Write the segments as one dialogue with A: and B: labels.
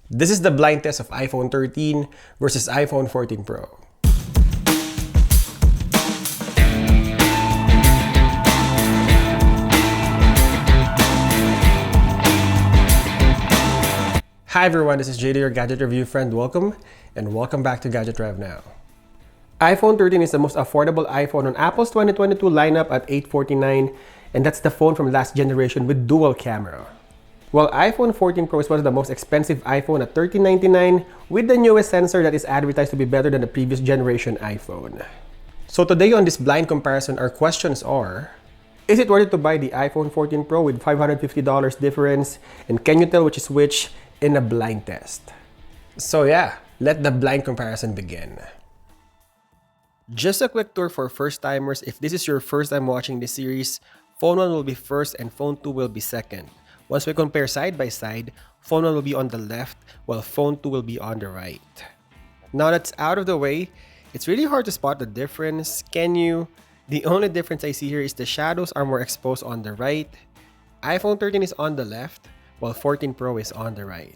A: This is the blind test of iPhone 13 versus iPhone 14 Pro. Hi everyone, this is JD, your gadget review friend. Welcome and welcome back to Gadget Rev Now. iPhone 13 is the most affordable iPhone on Apple's 2022 lineup at $849, and that's the phone from last generation with dual camera. While iPhone 14 Pro is one of the most expensive iPhone at $1399 with the newest sensor that is advertised to be better than the previous generation iPhone. So today on this blind comparison, our questions are: is it worth it to buy the iPhone 14 Pro with $550 difference? And can you tell which is which in a blind test? So yeah, let the blind comparison begin. Just a quick tour for first-timers. If this is your first time watching this series, Phone 1 will be first and Phone 2 will be second. Once we compare side by side, Phone 1 will be on the left while Phone 2 will be on the right. Now that's out of the way, it's really hard to spot the difference. Can you? The only difference I see here is the shadows are more exposed on the right. iPhone 13 is on the left while 14 Pro is on the right.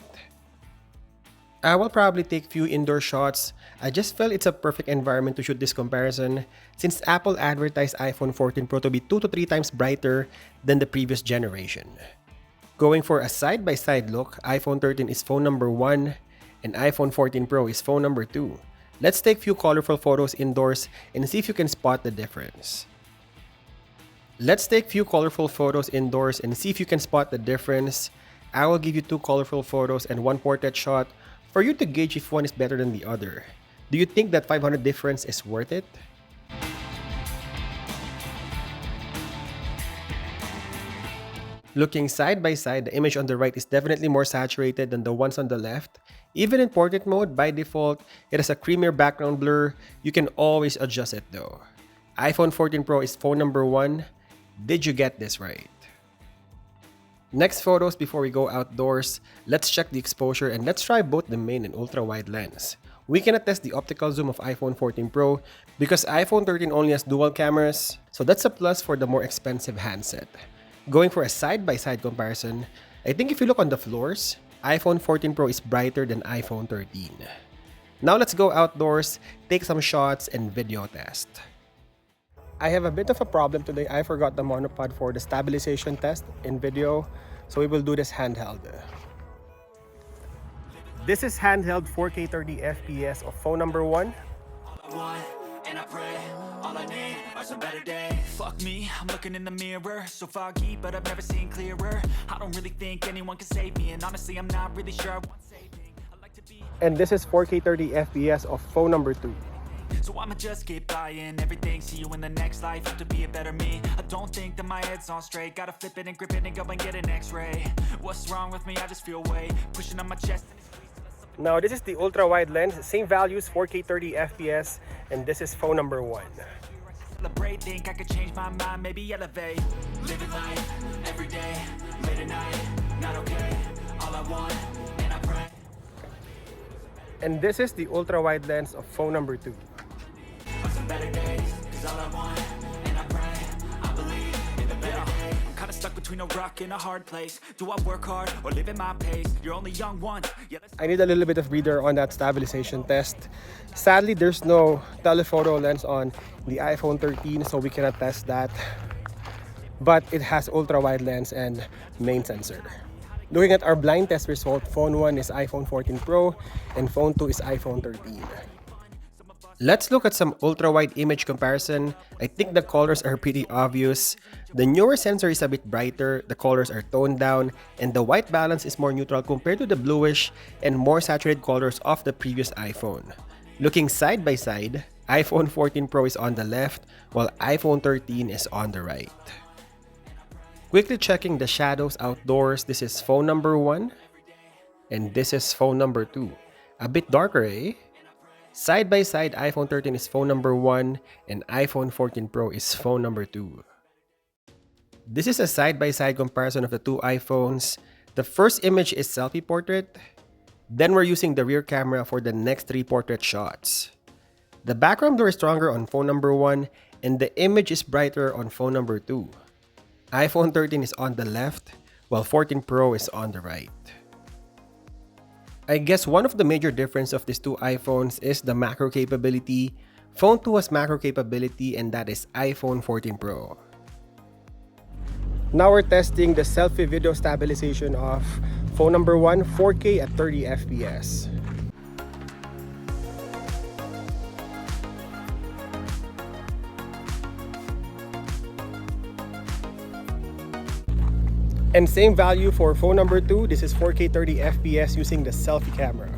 A: I will probably take few indoor shots. I just felt it's a perfect environment to shoot this comparison since Apple advertised iPhone 14 Pro to be 2 to 3 times brighter than the previous generation. Going for a side-by-side look, iPhone 13 is phone number 1 and iPhone 14 Pro is phone number 2. Let's take few colorful photos indoors and see if you can spot the difference. Let's take few colorful photos indoors and see if you can spot the difference. I will give you 2 colorful photos and 1 portrait shot for you to gauge if one is better than the other. Do you think that 500 difference is worth it? Looking side by side, the image on the right is definitely more saturated than the ones on the left. Even in portrait mode, by default, it has a creamier background blur. You can always adjust it though. iPhone 14 Pro is phone number 1. Did you get this right? Next photos before we go outdoors, let's check the exposure and let's try both the main and ultra-wide lens. We cannot test the optical zoom of iPhone 14 Pro because iPhone 13 only has dual cameras, so that's a plus for the more expensive handset. Going for a side-by-side comparison, I think if you look on the floors, iPhone 14 Pro is brighter than iPhone 13. Now let's go outdoors, take some shots and video test. I have a bit of a problem today. I forgot the monopod for the stabilization test in video, so we will do this handheld. This is handheld 4K 30 FPS of phone number 1.
B: And I pray, all I need are some better days. Fuck me, I'm looking in the mirror, so foggy, but I've never seen clearer. I don't really think anyone can save me, and honestly, I'm not really sure I want saving. I like to be.
A: And this is 4K 30 FPS of phone number 2.
B: So I'ma just keep buying everything. See you in the next life, have to be a better me. I don't think that my head's on straight. Gotta flip it and grip it and go and get an x-ray. What's wrong with me? I just feel weight pushing on my chest.
A: Now this is the ultra-wide lens, same values, 4K 30 FPS, and this is phone number 1.
B: Celebrate, think I could change my mind, maybe elevate. Living life every day, late at night, not okay. All I want, and I pray.
A: And this is the ultra-wide lens of phone number 2.
B: Some better days, 'cause all I want, and I pray, I believe in the better days. I'm kinda stuck between a rock and a hard place. Do I work hard or live at my pace? You're only young once. Yeah,
A: I need a little bit of breather on that stabilization test. Sadly, there's no telephoto lens on the iPhone 13, so we cannot test that. But it has ultra-wide lens and main sensor. Looking at our blind test result, phone 1 is iPhone 14 Pro and phone 2 is iPhone 13. Let's look at some ultra-wide image comparison. I think the colors are pretty obvious. The newer sensor is a bit brighter, the colors are toned down, and the white balance is more neutral compared to the bluish and more saturated colors of the previous iPhone. Looking side by side, iPhone 14 Pro is on the left while iPhone 13 is on the right. Quickly checking the shadows outdoors, this is phone number 1 and this is phone number 2. A bit darker, eh? Side by side, iPhone 13 is phone number 1 and iPhone 14 Pro is phone number 2. This is a side-by-side comparison of the two iPhones. The first image is selfie portrait. Then we're using the rear camera for the next 3 portrait shots. The background blur is stronger on phone number 1 and the image is brighter on phone number 2. iPhone 13 is on the left while 14 Pro is on the right. I guess one of the major difference of these two iPhones is the macro capability. Phone 2 has macro capability, and that is iPhone 14 Pro. Now we're testing the selfie video stabilization of phone number 1, 4K at 30 FPS. And same value for phone number 2, this is 4K 30 FPS using the selfie camera.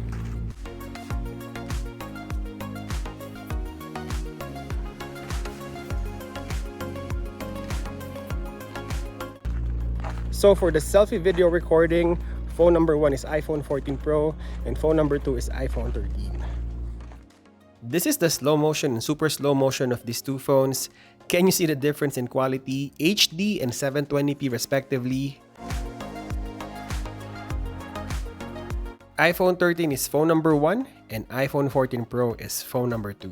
A: So for the selfie video recording, phone number 1 is iPhone 14 Pro and phone number 2 is iPhone 13. This is the slow motion and super slow motion of these two phones. Can you see the difference in quality, HD and 720p respectively? iPhone 13 is phone number 1 and iPhone 14 Pro is phone number 2.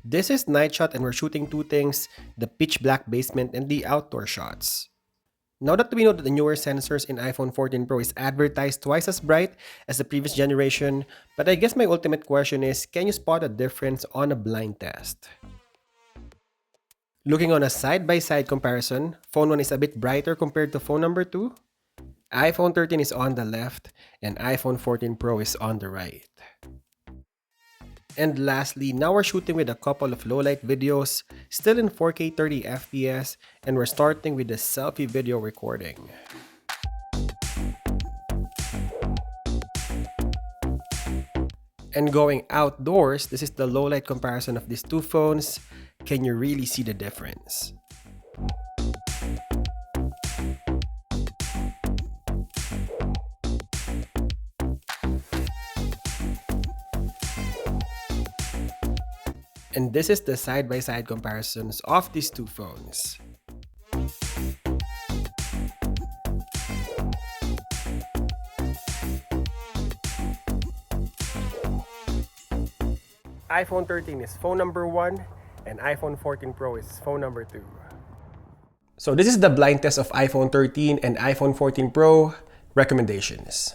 A: This is night shot and we're shooting two things, the pitch black basement and the outdoor shots. Now that we know that the newer sensors in iPhone 14 Pro is advertised twice as bright as the previous generation, but I guess my ultimate question is, can you spot a difference on a blind test? Looking on a side-by-side comparison, phone 1 is a bit brighter compared to phone number 2. iPhone 13 is on the left and iPhone 14 Pro is on the right. And lastly, now we're shooting with a couple of low-light videos, still in 4K 30 FPS, and we're starting with the selfie video recording. And going outdoors, this is the low-light comparison of these two phones. Can you really see the difference? And this is the side-by-side comparisons of these two phones. iPhone 13 is phone number 1 and iPhone 14 Pro is phone number 2. So this is the blind test of iPhone 13 and iPhone 14 Pro recommendations.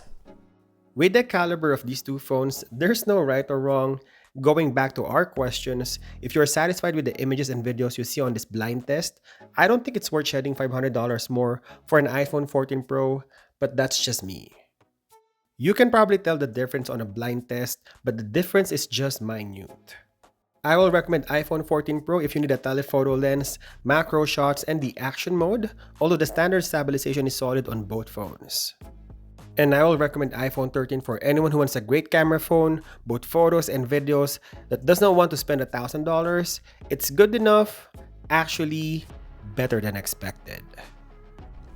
A: With the caliber of these two phones, there's no right or wrong. Going back to our questions, if you're satisfied with the images and videos you see on this blind test, I don't think it's worth shedding $500 more for an iPhone 14 Pro, but that's just me. You can probably tell the difference on a blind test, but the difference is just minute. I will recommend iPhone 14 Pro if you need a telephoto lens, macro shots, and the action mode, although the standard stabilization is solid on both phones. And I will recommend iPhone 13 for anyone who wants a great camera phone, both photos and videos, that does not want to spend $1,000. It's good enough, actually better than expected.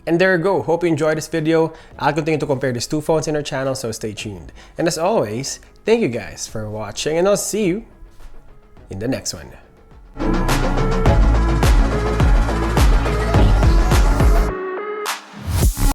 A: And there you go. Hope you enjoyed this video. I'll continue to compare these two phones in our channel, so stay tuned. And as always, thank you guys for watching, and I'll see you in the next one.